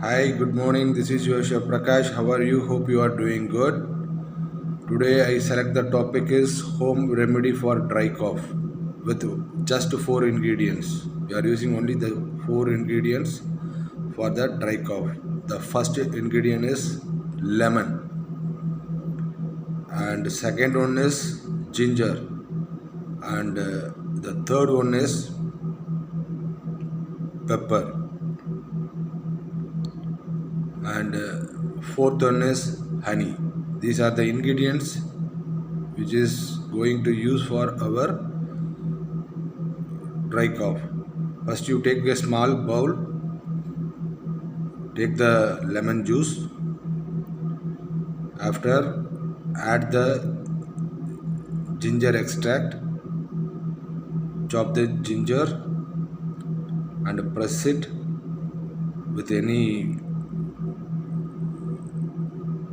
Hi, good morning. This is your chef Prakkash. How are you? Hope you are doing good. Today I select the topic is home remedy for dry cough with just four ingredients. We are using only the four ingredients for the dry cough. The first ingredient is lemon, and the second one is ginger, and the third one is pepper, and fourth one is honey. These are the ingredients which is going to use for our dry cough. First, you take a small bowl, take the lemon juice. After, add the ginger extract, chop the ginger and press it with any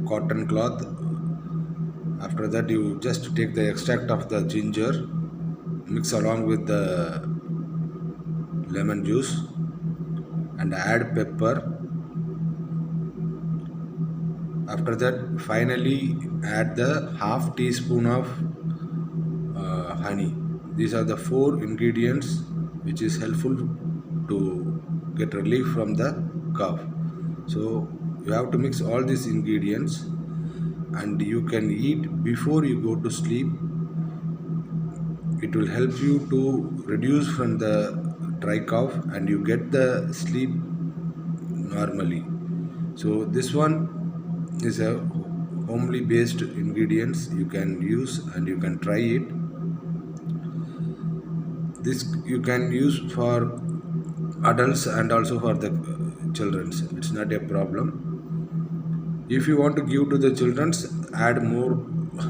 cotton cloth. After that, you just take the extract of the ginger, mix along with the lemon juice, and add pepper. After that, finally add the half teaspoon of honey. These are the four ingredients which is helpful to get relief from the cough. So you have to mix all these ingredients and you can eat before you go to sleep. It will help you to reduce from the dry cough and you get the sleep normally. So this one is a homely based ingredients you can use and you can try it. This you can use for adults and also for the children's. It's not a problem. If you want to give to the children's, add more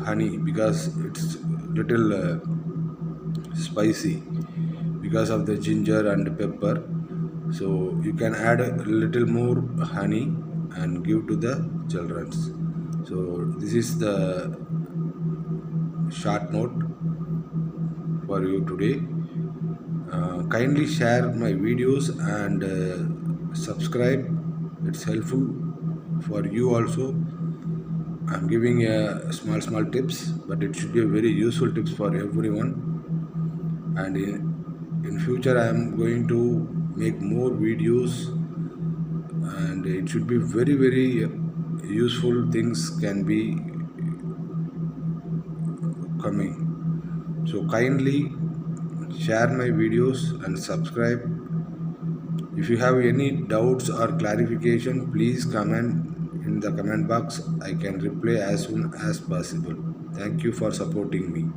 honey because it's little spicy because of the ginger and pepper. So you can add a little more honey and give to the children's. So this is the short note for you today. Kindly share my videos and subscribe. It's helpful for you also. I'm giving a small tips, but it should be a very useful tips for everyone. And in future I am going to make more videos, and it should be very useful things can be coming. So kindly share my videos and subscribe. If you have any doubts or clarification, please comment in the comment box. I can reply as soon as possible. Thank you for supporting me.